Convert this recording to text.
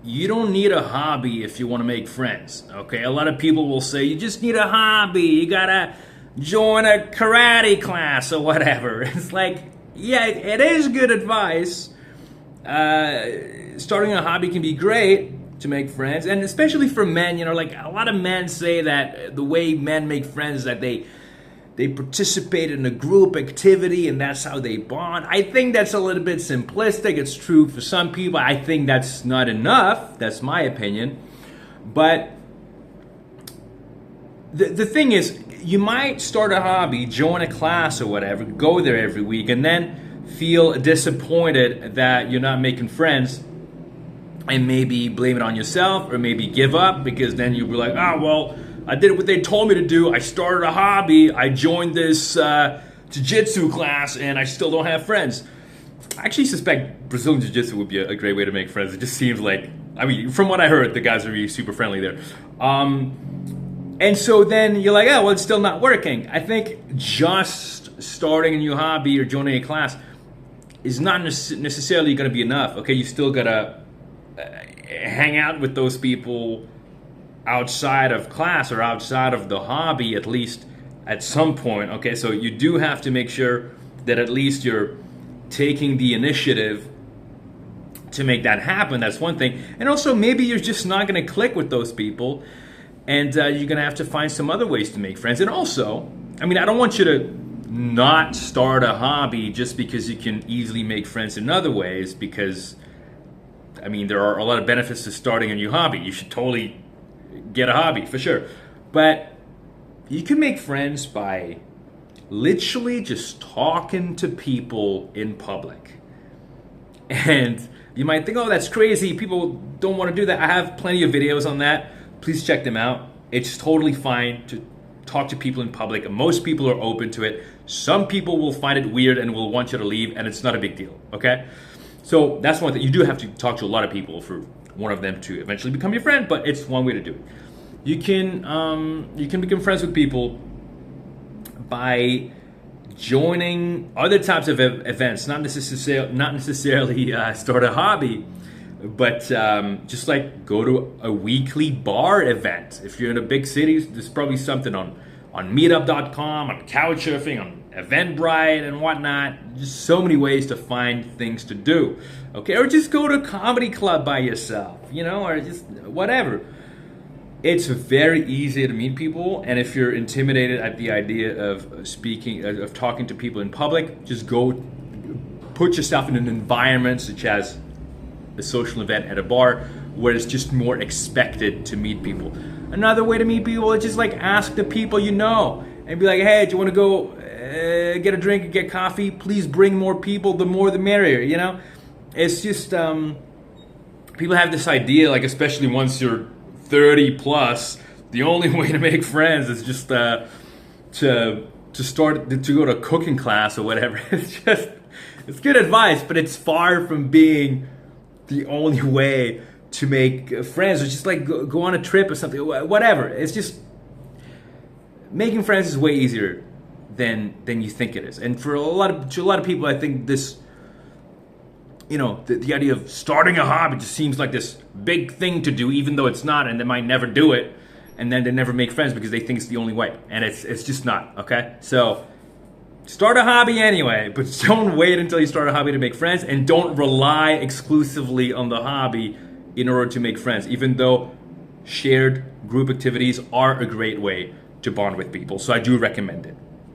you don't need a hobby if you want to make friends. Okay, a lot of people will say you just need a hobby. You gotta join a karate class or whatever. It's like, yeah, it is good advice. Starting a hobby can be great to make friends, and especially for men. Like a lot of men say that the way men make friends is that they participate in a group activity and that's how they bond. I think that's a little bit simplistic. It's true for some people. I think that's not enough. That's my opinion. But the thing is, you might start a hobby, join a class or whatever, go there every week, and then feel disappointed that you're not making friends, and maybe blame it on yourself, or maybe give up, because then you'll be like, oh, well, I did what they told me to do. I started a hobby. I joined this jiu-jitsu class, and I still don't have friends. I actually suspect Brazilian jiu-jitsu would be a great way to make friends. It just seems like, I mean, from what I heard, the guys are really super friendly there. And so then you're like, oh, well, it's still not working. I think just starting a new hobby or joining a class is not necessarily going to be enough. Okay, you still got to hang out with those people outside of class or outside of the hobby, at least at some point. Okay, so you do have to make sure that at least you're taking the initiative to make that happen. That's one thing. And also, maybe you're just not going to click with those people, and you're going to have to find some other ways to make friends. And also, I mean, I don't want you to not start a hobby just because you can easily make friends in other ways, because I mean, there are a lot of benefits to starting a new hobby. You should totally get a hobby, for sure. But you can make friends by literally just talking to people in public. And you might think, oh, that's crazy. People don't want to do that. I have plenty of videos on that. Please check them out. It's totally fine to talk to people in public. Most people are open to it. Some people will find it weird and will want you to leave, and it's not a big deal, okay? So that's one thing. You do have to talk to a lot of people for one of them to eventually become your friend, but it's one way to do it. You can become friends with people by joining other types of events, not necessarily start a hobby, but just like go to a weekly bar event. If you're in a big city, there's probably something on meetup.com, on Couchsurfing, on Eventbrite and whatnot. Just so many ways to find things to do. Okay, or just go to a comedy club by yourself, or just whatever. It's very easy to meet people, and if you're intimidated at the idea of speaking, of talking to people in public, just go put yourself in an environment such as a social event at a bar, where it's just more expected to meet people. Another way to meet people is just like ask the people you know, and be like, hey, do you want to go get a drink and get coffee? Please bring more people. The more the merrier, It's just, people have this idea, like especially once you're 30 plus, the only way to make friends is just to go to a cooking class or whatever. It's good advice, but it's far from being the only way to make friends. It's just like go on a trip or something, whatever. It's just, making friends is way easier than you think it is. And to a lot of people, I think this, the idea of starting a hobby just seems like this big thing to do, even though it's not, and they might never do it, and then they never make friends because they think it's the only way, and it's just not, okay? So start a hobby anyway, but don't wait until you start a hobby to make friends, and don't rely exclusively on the hobby in order to make friends, even though shared group activities are a great way to bond with people. So I do recommend it.